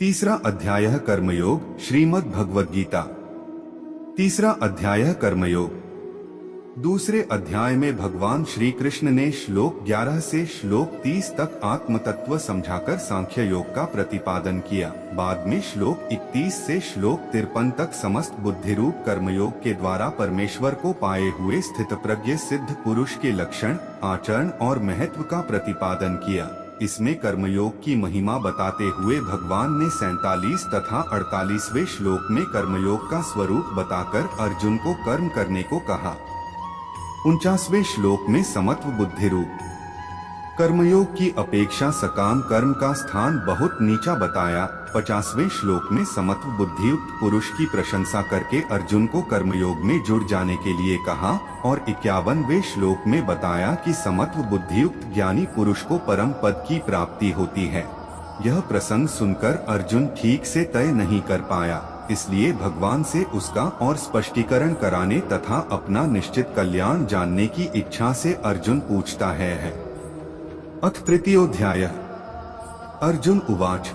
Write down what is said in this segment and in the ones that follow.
तीसरा अध्याय कर्मयोग। श्रीमद् भगवद गीता। तीसरा अध्याय कर्मयोग। दूसरे अध्याय में भगवान श्री कृष्ण ने श्लोक 11 से श्लोक 30 तक आत्म तत्व समझाकर सांख्य योग का प्रतिपादन किया। बाद में श्लोक 31 से श्लोक 53 तक समस्त बुद्धि रूप कर्मयोग के द्वारा परमेश्वर को पाए हुए स्थित प्रज्ञ सिद्ध पुरुष के लक्षण, आचरण और महत्व का प्रतिपादन किया। इसमें कर्मयोग की महिमा बताते हुए भगवान ने 47 तथा 48वें श्लोक में कर्मयोग का स्वरूप बताकर अर्जुन को कर्म करने को कहा। 49वें श्लोक में समत्व बुद्धि रूप कर्मयोग की अपेक्षा सकाम कर्म का स्थान बहुत नीचा बताया। 50वें श्लोक में समत्व बुद्धियुक्त पुरुष की प्रशंसा करके अर्जुन को कर्मयोग में जुड़ जाने के लिए कहा और 51वें श्लोक में बताया कि समत्व बुद्धियुक्त ज्ञानी पुरुष को परम पद की प्राप्ति होती है। यह प्रसंग सुनकर अर्जुन ठीक से तय नहीं कर पाया, इसलिए भगवान से उसका और स्पष्टीकरण कराने तथा अपना निश्चित कल्याण जानने की इच्छा से अर्जुन पूछता है। अथ तृतीयोऽध्याय। अर्जुन उवाच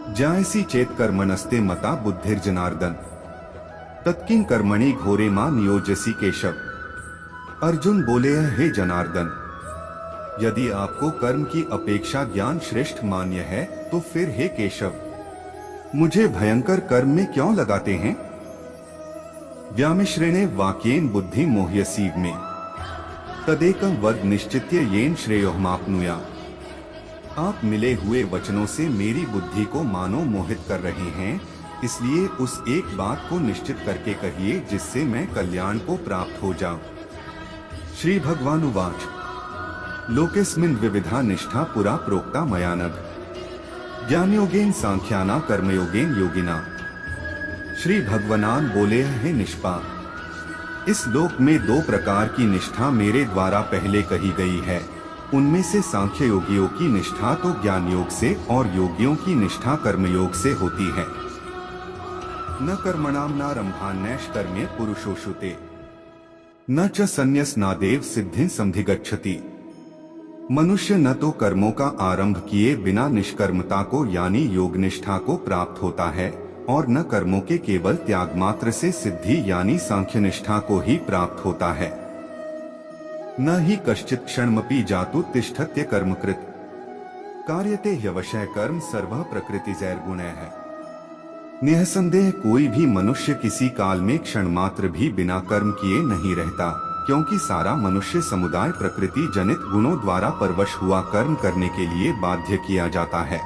ज्ञायसि चेत् कर्मणस्ते मता बुद्धिर्जनार्दन तत्किं कर्मणि घोरे मां नियोजसि केशव। अर्जुन बोले, हे जनार्दन, यदि आपको कर्म की अपेक्षा ज्ञान श्रेष्ठ मान्य है तो फिर हे केशव, मुझे भयंकर कर्म में क्यों लगाते हैं। व्यामिश्रेणे वाक्येन बुद्धि मोह्यसीव में तदेकं वद निश्चित्य येन श्रेयोहमाप्नुयात्। आप मिले हुए वचनों से मेरी बुद्धि को मानो मोहित कर रहे हैं, इसलिए उस एक बात को निश्चित करके कहिए जिससे मैं कल्याण को प्राप्त हो जाऊं। श्री भगवान उवाच लोकेस्मिन् विविधा निष्ठा पुरा प्रोक्ता मया नघ ज्ञानयोगेन सांख्याना कर्मयोगेन योगिना। श्री भगवान बोले, हे निष्पाप, इस लोक में दो प्रकार की निष्ठा मेरे द्वारा पहले कही गई है। उनमें से सांख्य योगियों की निष्ठा तो ज्ञान योग से और योगियों की निष्ठा कर्मयोग से होती है। न कर्मणाम नारंभान्यैष कर्मे पुरुषोषुते न च संन्यसनादेव सिद्धिं समधिगच्छति। मनुष्य न तो कर्मों का आरंभ किए बिना निष्कर्मता को यानी योग निष्ठा को प्राप्त होता है और न कर्मों के केवल त्याग मात्र से सिद्धि यानी सांख्य निष्ठा को ही प्राप्त होता है। न ही कश्चित् क्षणमपि जातु तिष्ठत्य कर्मकृत कार्यते ह्यवशः कर्म सर्वः प्रकृतिजैर्गुणैः है। निःसंदेह कोई भी मनुष्य किसी काल में क्षण मात्र भी बिना कर्म किए नहीं रहता, क्योंकि सारा मनुष्य समुदाय प्रकृति जनित गुणों द्वारा परवश हुआ कर्म करने के लिए बाध्य किया जाता है।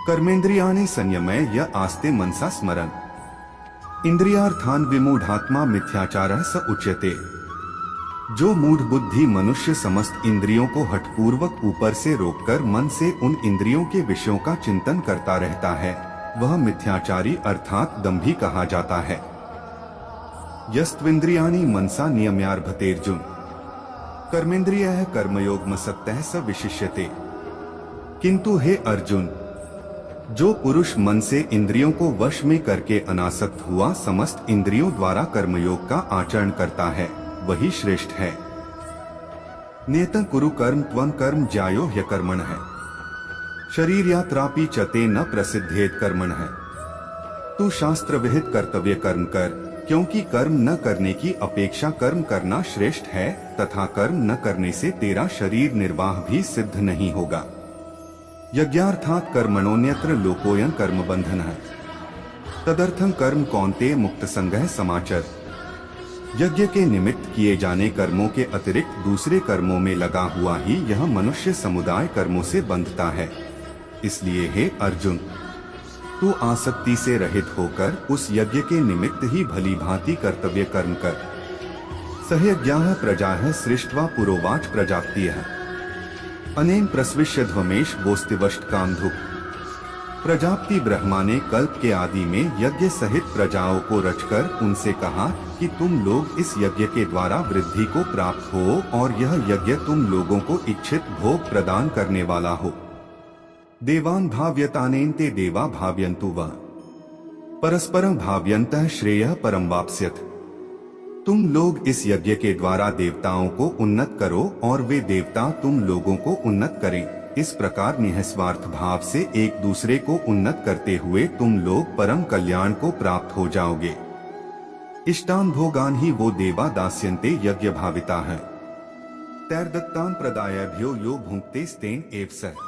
कर्मेंद्रियाणि संयमय य आस्ते मनसा स्मरन् इंद्रियार्थान विमूढ़ात्मा मिथ्याचारः स उच्यते। जो मूढ़ बुद्धि मनुष्य समस्त इंद्रियों को हठपूर्वक ऊपर से रोककर मन से उन इंद्रियों के विषयों का चिंतन करता रहता है, वह मिथ्याचारी अर्थात दंभी कहा जाता है। यस्त्विन्द्रियाणि मनसा नियम्यार्भतेर्जुन कर्मेंद्रियः कर्मयोगमसक्तः स विशिष्यते। किंतु हे अर्जुन, जो पुरुष मन से इंद्रियों को वश में करके अनासक्त हुआ समस्त इंद्रियों द्वारा कर्मयोग का आचरण करता है, वही श्रेष्ठ है। नेतं कुरु कर्म त्वं कर्म ज्यायो ह्यकर्मणः शरीर यात्रापि चते न प्रसिद्धेत कर्मणः। तू शास्त्र विहित कर्तव्य कर्म कर, क्योंकि कर्म न करने की अपेक्षा कर्म करना श्रेष्ठ है तथा कर्म न करने से तेरा शरीर निर्वाह भी सिद्ध नहीं होगा। यज्ञार्थात् कर्मणोऽन्यत्र लोकोऽयं कर्म बंधनः तदर्थं कर्म कौन्तेय मुक्त संगः समाचर। यज्ञ के निमित्त किए जाने कर्मों के अतिरिक्त दूसरे कर्मों में लगा हुआ ही यह मनुष्य समुदाय कर्मों से बंधता है। इसलिए हे अर्जुन, तू आसक्ति से रहित होकर उस यज्ञ के निमित्त ही भली भांति कर्तव्य कर्म कर। सहयज्ञाः प्रजाः सृष्ट्वा पुरोवाच प्रजापतिः अनेन प्रस्विष्य ध्वमेश गोस्तिवष्ट कांधुक। प्रजापति ब्रह्मा ने कल्प के आदि में यज्ञ सहित प्रजाओं को रचकर उनसे कहा कि तुम लोग इस यज्ञ के द्वारा वृद्धि को प्राप्त हो और यह यज्ञ तुम लोगों को इच्छित भोग प्रदान करने वाला हो। देवान् भाव्यतानेन ते देवा भाव्यन्तु वः परस्परं भाव्यन्तः श्रेयः परं वाप्स्यथ। तुम लोग इस यज्ञ के द्वारा देवताओं को उन्नत करो और वे देवता तुम लोगों को उन्नत करें। इस प्रकार निःस्वार्थ भाव से एक दूसरे को उन्नत करते हुए तुम लोग परम कल्याण को प्राप्त हो जाओगे। इष्टान भोगान ही वो देवा दास्यन्ते यज्ञ भाविता है। तैर्दत्तान प्रदायभ्यो यो भुंक्ते स्तेन एव सह।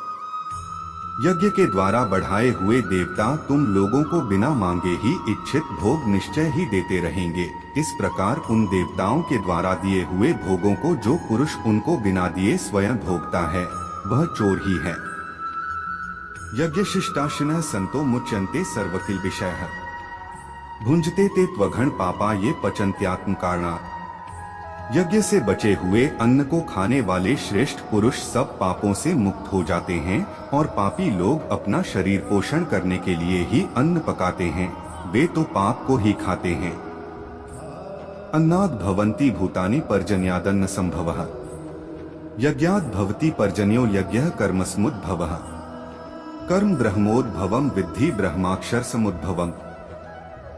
यज्ञ के द्वारा बढ़ाए हुए देवता तुम लोगों को बिना मांगे ही इच्छित भोग निश्चय ही देते रहेंगे। इस प्रकार उन देवताओं के द्वारा दिए हुए भोगों को जो पुरुष उनको बिना दिए स्वयं भोगता है वह चोर ही है। यज्ञ शिष्टाशिनः संतो मुच्यन्ते सर्वकिल विषयः। भुंजते ते त्वघन पापा ये पचन्त्यात्म कारणात्। यज्ञ से बचे हुए अन्न को खाने वाले श्रेष्ठ पुरुष सब पापों से मुक्त हो जाते हैं और पापी लोग अपना शरीर पोषण करने के लिए ही अन्न पकाते हैं, वे तो पाप को ही खाते हैं। अन्नाद भवन्ति भूतानि पर्जन्यादन्न संभवः। यज्ञाद भवति पर्जन्यो यज्ञः कर्मसमुद्भवः। कर्म ब्रह्मोद्भवं विद्धि ब्रह्माक्षर समुद्भवम्।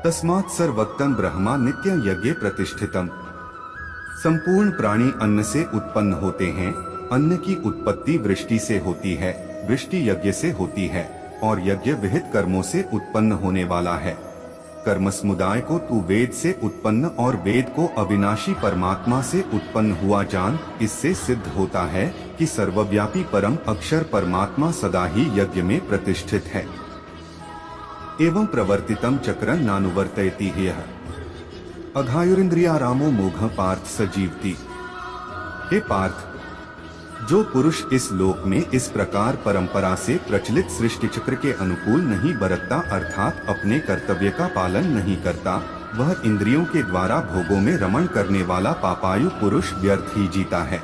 तस्मात् सर्वक्तं ब्रह्मा नित्यं यज्ञे प्रतिष्ठितम्। संपूर्ण प्राणी अन्न से उत्पन्न होते हैं। अन्न की उत्पत्ति वृष्टि से होती है, वृष्टि यज्ञ से होती है और यज्ञ विहित कर्मों से उत्पन्न होने वाला है। कर्म समुदाय को तू वेद से उत्पन्न और वेद को अविनाशी परमात्मा से उत्पन्न हुआ जान। इससे सिद्ध होता है कि सर्वव्यापी परम अक्षर परमात्मा सदा ही यज्ञ में प्रतिष्ठित है। एवं प्रवर्तितम चक्रं नानुवर्तयति ह्यः। अघायुरिंद्रियारामो मोघ पार्थ सजीवति। हे पार्थ, जो पुरुष इस लोक में इस प्रकार परंपरा से प्रचलित सृष्टि चक्र के अनुकूल नहीं बरतता अर्थात अपने कर्तव्य का पालन नहीं करता, वह इंद्रियों के द्वारा भोगों में रमण करने वाला पापायु पुरुष व्यर्थ ही जीता है।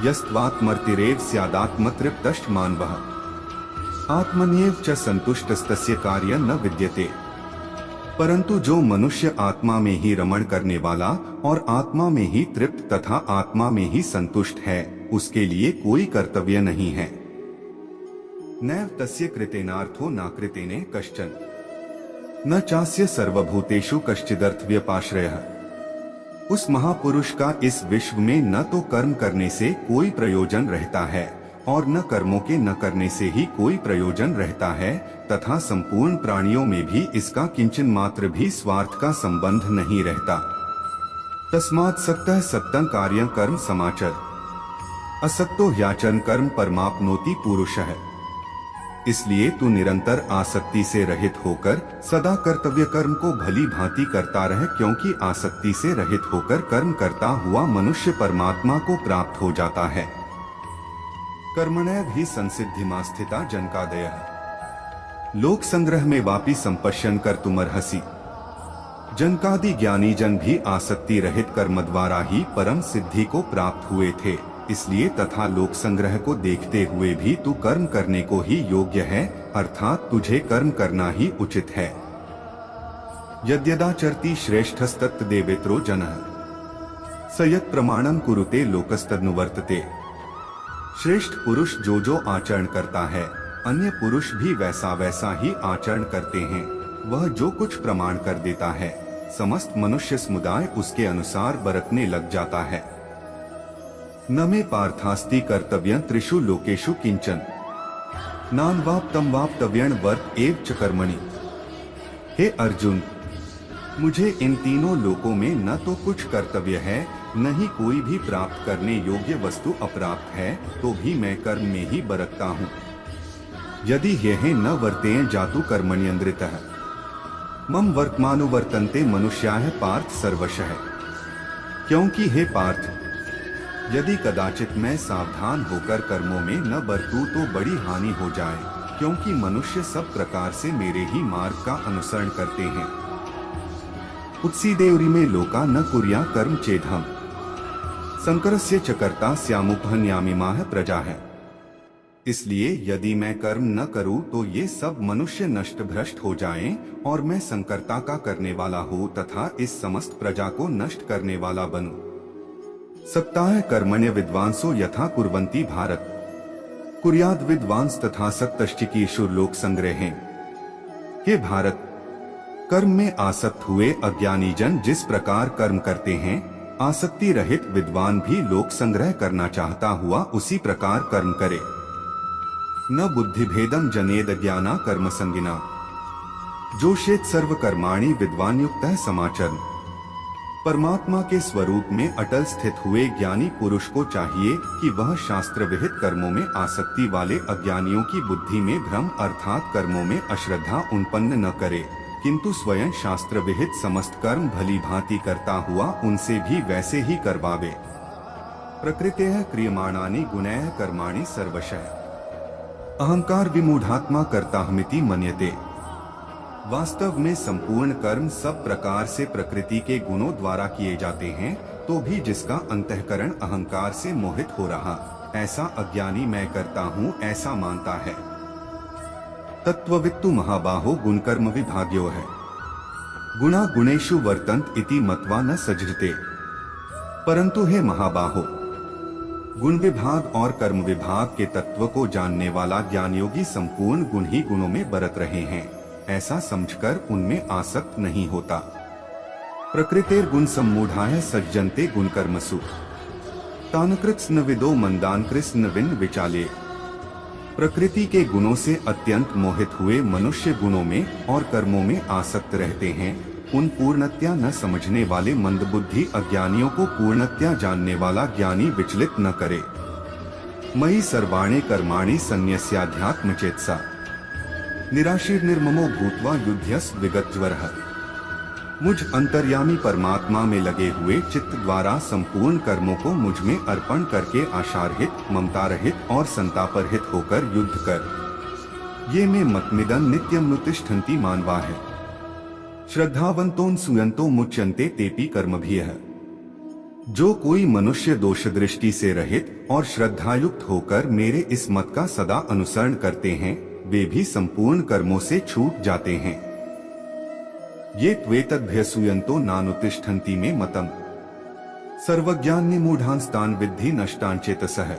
यस्त्वात्मर्तिरेव स्यादात्मतृप्तश्च मानवः। आत्मन्येव च संतुष्टस्तस्य कार्यं न विद्यते। परंतु जो मनुष्य आत्मा में ही रमण करने वाला और आत्मा में ही तृप्त तथा आत्मा में ही संतुष्ट है, उसके लिए कोई कर्तव्य नहीं है। नैव तस्य कृतेनार्थो नाकृतेने कश्चन न चास्य सर्वभूतेषु कश्चिदर्थव्यपाश्रयः। उस महापुरुष का इस विश्व में न तो कर्म करने से कोई प्रयोजन रहता है और न कर्मों के न करने से ही कोई प्रयोजन रहता है तथा संपूर्ण प्राणियों में भी इसका किंचन मात्र भी स्वार्थ का संबंध नहीं रहता। तस्मात् सक्तः सक्तं कार्यं कर्म समाचर असक्तो ह्याचन कर्म परमाप्नोति पुरुषः। इसलिए तू निरंतर आसक्ति से रहित होकर सदा कर्तव्य कर्म को भली भांति करता रह, क्योंकि आसक्ति से रहित होकर कर्म करता हुआ मनुष्य परमात्मा को प्राप्त हो जाता है। कर्मणैव हि संसिद्धिमास्थिता जनकादयः। लोक संग्रह में वापी संपश्यन कर तुमर्हसि। जनकादि ज्ञानी जन भी आसक्ति रहित कर्म द्वारा ही परम सिद्धि को प्राप्त हुए थे। इसलिए तथा लोक संग्रह को देखते हुए भी तू कर्म करने को ही योग्य है, अर्थात तुझे कर्म करना ही उचित है। यद्यदाचरति श्रेष्ठस्तत्तदेवेत्रो जनः स यत् प्रमाणं कुरुते लोकस्तदनुवर्तते। श्रेष्ठ पुरुष जो जो आचरण करता है, अन्य पुरुष भी वैसा वैसा ही आचरण करते हैं। वह जो कुछ प्रमाण कर देता है, समस्त मनुष्य समुदाय उसके अनुसार बरतने लग जाता है। न मे पार्थास्ति कर्तव्यं त्रिषु लोकेषु किंचन नान्वाप्तं वाप्तव्यं वर्त एव च कर्मणि। हे अर्जुन, मुझे इन तीनों लोकों में न तो कुछ कर्तव्य है, न ही कोई भी प्राप्त करने योग्य वस्तु अप्राप्त है, तो भी मैं कर्म में ही बरतता हूँ। यदि यह न वर्तें जातु कर्मण्यन्द्रितः मम वर्तमानुवर्तन्ते मनुष्याः पार्थ सर्वशः। क्योंकि हे पार्थ, यदि कदाचित मैं सावधान होकर कर्मों में न बरतूं तो बड़ी हानि हो जाए, क्योंकि मनुष्य सब प्रकार से मेरे ही मार्ग का अनुसरण करते हैं। उत्सीदेवरी में लोका न कुर्या कर्म चेदहम संकरस्य च कर्ता स्यामुपहन्यामिमाः प्रजाः। इसलिए यदि मैं कर्म न करूं तो ये सब मनुष्य नष्ट भ्रष्ट हो जाएं और मैं संकर्ता का करने वाला हूं तथा इस समस्त प्रजा को नष्ट करने वाला बनूं। सक्ताः कर्मण्य विद्वांसो यथा कुर्वन्ति भारत कुर्याद विद्वांस तथा सक्तश्चिकीषु लोक संग्रहें। हे भारत, कर्म में आसक्त हुए अज्ञानी जन जिस प्रकार कर्म करते हैं, आसक्ति रहित विद्वान भी लोक संग्रह करना चाहता हुआ उसी प्रकार कर्म करे। न बुद्धिभेदम जनेद ज्ञाना कर्म संगिना जोशेत सर्व कर्माणि विद्वान युक्त समाचरण। परमात्मा के स्वरूप में अटल स्थित हुए ज्ञानी पुरुष को चाहिए कि वह शास्त्र विहित कर्मों में आसक्ति वाले अज्ञानियों की बुद्धि में भ्रम अर्थात कर्मों में अश्रद्धा उत्पन्न न करे, किंतु स्वयं शास्त्र विहित समस्त कर्म भली भांति करता हुआ उनसे भी वैसे ही करवावे। प्रकृतेः क्रियमाणानि गुणैः कर्माणि सर्वशः अहंकार विमूढ़ात्मा कर्ताहमिति मन्यते। वास्तव में संपूर्ण कर्म सब प्रकार से प्रकृति के गुणों द्वारा किए जाते हैं, तो भी जिसका अंतःकरण अहंकार से मोहित हो रहा, ऐसा अज्ञानी मैं करता हूँ ऐसा मानता है। तत्ववित्तु महाबाहो गुणकर्म विभाग्यो है गुणा गुणेषु वर्तन्त इति मत्वा न सजते। परंतु हे महाबाहो, गुण विभाग और कर्म विभाग के तत्व को जानने वाला ज्ञानयोगी संपूर्ण गुण ही गुणों में बरत रहे हैं, ऐसा समझकर उनमें आसक्त नहीं होता। प्रकृतेर गुण सम्मूढ़ाः सज्जन्ते गुण कर्मसु तान् कृत्स्न विदो मंदान कृष्ण विन विचाले। प्रकृति के गुणों से अत्यंत मोहित हुए मनुष्य गुणों में और कर्मों में आसक्त रहते हैं। उन पूर्णतया न समझने वाले मंदबुद्धि अज्ञानियों को पूर्णतया जानने वाला ज्ञानी विचलित न करे। मयि सर्वाणि कर्माणि सन्न्यस्याध्यात्म चेतसा निराशीर निर्ममो भूत्वा युध्यस विगतज्वरः। मुझ अंतर्यामी परमात्मा में लगे हुए चित्त द्वारा संपूर्ण कर्मों को मुझ में अर्पण करके आशारहित, ममता रहित और संतापरहित होकर युद्ध कर। ये में मतमिदं नित्यम नुतिष्ठन्ति मानवा है। श्रद्धावंतों सुयंतो मुच्यन्ते तेपि कर्मभिः। जो कोई मनुष्य दोष दृष्टि से रहित और श्रद्धायुक्त होकर मेरे इस मत का सदा अनुसरण करते हैं, वे भी संपूर्ण कर्मों से छूट जाते हैं। ये त्वेतद्भ्यसूयन्तो नानुतिष्ठन्ति में मतम सर्वज्ञान निमूढ़ांस्तान विद्धि नष्टान चेतसः।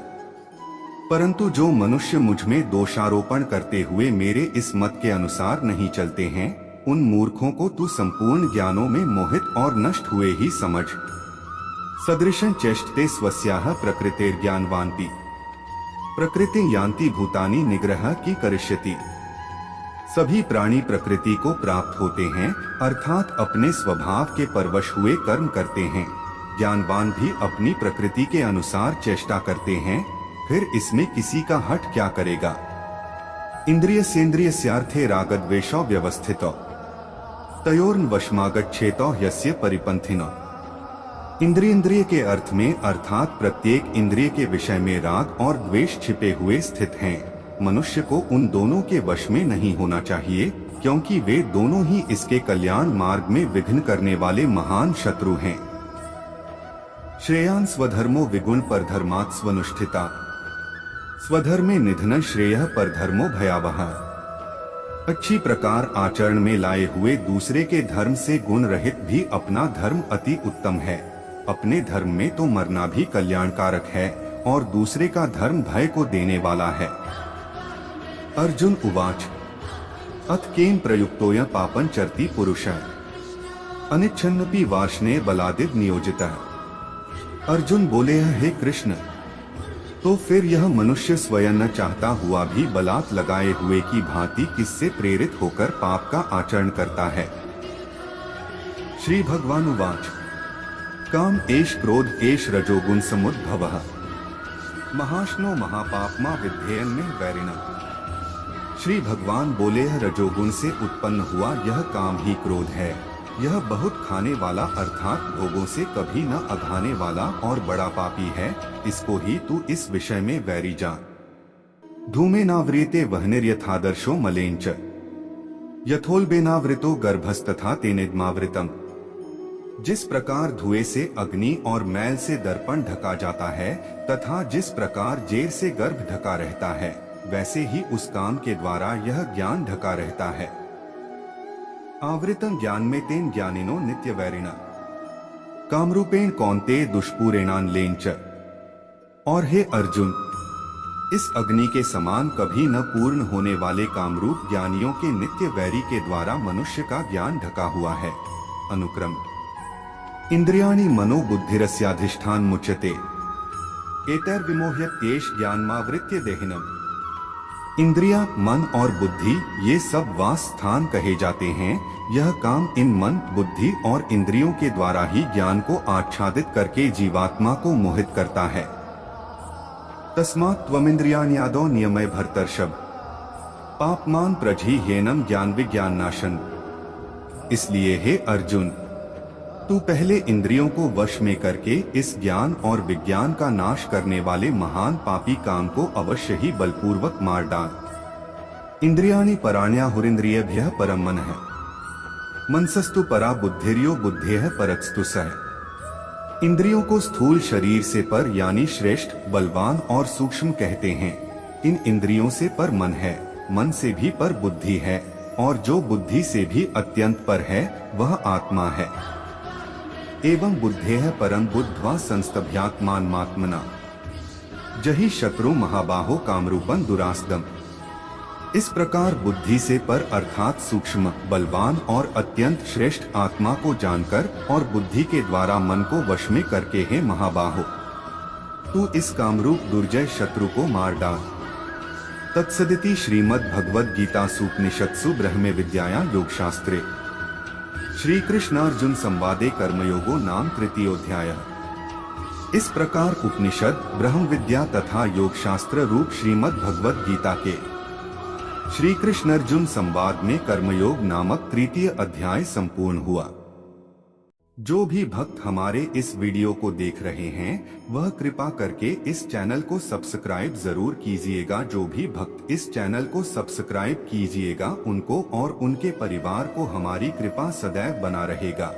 परंतु जो मनुष्य मुझ में दोषारोपण करते हुए मेरे इस मत के अनुसार नहीं चलते हैं, उन मूर्खों को तू संपूर्ण ज्ञानों में मोहित और नष्ट हुए ही समझ। सदृशं चेष्टते स्वस्याः प्रकृतेर ज्ञानवान्ति प्रकृति यान्ति भूतानि निग्रह की करिष्यति। सभी प्राणी प्रकृति को प्राप्त होते हैं, अर्थात अपने स्वभाव के परवश हुए कर्म करते हैं। ज्ञानवान भी अपनी प्रकृति के अनुसार चेष्टा करते हैं, फिर इसमें किसी का हट क्या करेगा। इंद्रिय सेन्द्रिय स्यार्थे रागद्वेषौ व्यवस्थितो तयोर्न वशमागच्छेतो यस्य परिपंथिनो। इंद्रिय के अर्थ में अर्थात प्रत्येक इंद्रिय के विषय में राग और द्वेष छिपे हुए स्थित हैं। मनुष्य को उन दोनों के वश में नहीं होना चाहिए, क्योंकि वे दोनों ही इसके कल्याण मार्ग में विघ्न करने वाले महान शत्रु हैं। श्रेयान् स्वधर्मो विगुण परधर्मात् स्वनुष्ठिता स्वधर्मे निधन श्रेयः परधर्मो भयावह। अच्छी प्रकार आचरण में लाए हुए दूसरे के धर्म से गुण रहित भी अपना धर्म अति उत्तम है। अपने धर्म में तो मरना भी कल्याणकारक है और दूसरे का धर्म भय को देने वाला है। अर्जुन उवाच अथ केन प्रयुक्तोऽयं पापं चरति पुरुषः अनिच्छन्नपि वार्ष्णे बलादिव नियोजितः। अर्जुन बोले, हे कृष्ण, तो फिर यह मनुष्य स्वयं न चाहता हुआ भी बलात् लगाए हुए की भांति किससे प्रेरित होकर पाप का आचरण करता है। श्री भगवान उवाच काम एष क्रोध एष रजोगुण समुद्भवः महाशनो महापापमा विद्धेयन में वैरिणः। श्री भगवान बोले, रजोगुण से उत्पन्न हुआ यह काम ही क्रोध है। यह बहुत खाने वाला अर्थात भोगों से कभी न अघाने वाला और बड़ा पापी है। इसको ही तू इस विषय में वैरी जान। धूमेनाव्रियते वह्निर्यथादर्शो मलेंच यथोल्बेनावृतो गर्भस्तथा तेनेद्मावृतम्। जिस प्रकार धुएं से अग्नि और मैल से दर्पण ढका जाता है तथा जिस प्रकार जेर से गर्भ ढका रहता है, वैसे ही उस काम के द्वारा यह ज्ञान ढका रहता है। आवृतं ज्ञान में तेन ज्ञानिनो नित्य वैरिणा कामरूपेण कौन्तेय दुष्पूरेणान लेंच। और हे अर्जुन, इस अग्नि के समान कभी न पूर्ण होने वाले कामरूप ज्ञानियों के नित्य वैरी के द्वारा मनुष्य का ज्ञान ढका हुआ है। अनुक्रम इंद्रियाणि मनोबुद्धिरस्याधिष्ठान मुच्यते एतैर्विमोह्यत्येष ज्ञानमावृत्य देहिनम्। इंद्रिया, मन और बुद्धि ये सब वास स्थान कहे जाते हैं। यह काम इन मन, बुद्धि और इंद्रियों के द्वारा ही ज्ञान को आच्छादित करके जीवात्मा को मोहित करता है। तस्मात् त्वमिन्द्रियाण्यादौ नियमय भर्तर्षभ पापमान प्रजिह्येनम् ज्ञान विज्ञान नाशन। इसलिए हे अर्जुन, तू पहले इंद्रियों को वश में करके इस ज्ञान और विज्ञान का नाश करने वाले महान पापी काम को अवश्य ही बलपूर्वक मार डाल। इंद्रियाणि पराण्याहुरिन्द्रियेभ्यः परम मनः मनसस्तु परा बुद्धिर्यो बुद्धेः परस्तु सः। इंद्रियों को स्थूल शरीर से पर यानी श्रेष्ठ, बलवान और सूक्ष्म कहते हैं। इन इंद्रियों से पर मन है, मन से भी पर बुद्धि है, और जो बुद्धि से भी अत्यंत पर है वह आत्मा है। एवं बुद्धेः परं बुद्ध्वा संस्तभ्यात्मानमात्मना जहि शत्रु महाबाहो कामरूपं दुरासदम्। इस प्रकार बुद्धि से पर अर्थात सूक्ष्म, बलवान और अत्यंत श्रेष्ठ आत्मा को जानकर और बुद्धि के द्वारा मन को वश में करके हे महाबाहो, तू इस कामरूप दुर्जय शत्रु को मार डाल। तत्सदिति श्रीमद् भगवद गीता सूपनिषत्सु ब्रह्म विद्यायां योगशास्त्रे श्री कृष्णार्जुन संवादे कर्मयोगो नाम तृतीयोऽध्यायः। इस प्रकार उपनिषद, ब्रह्म विद्या तथा योग शास्त्र रूप श्रीमद् भगवद गीता के श्री कृष्ण अर्जुन संवाद में कर्मयोग नामक तृतीय अध्याय संपूर्ण हुआ। जो भी भक्त हमारे इस वीडियो को देख रहे हैं वह कृपा करके इस चैनल को सब्सक्राइब जरूर कीजिएगा। जो भी भक्त इस चैनल को सब्सक्राइब कीजिएगा उनको और उनके परिवार को हमारी कृपा सदैव बना रहेगा।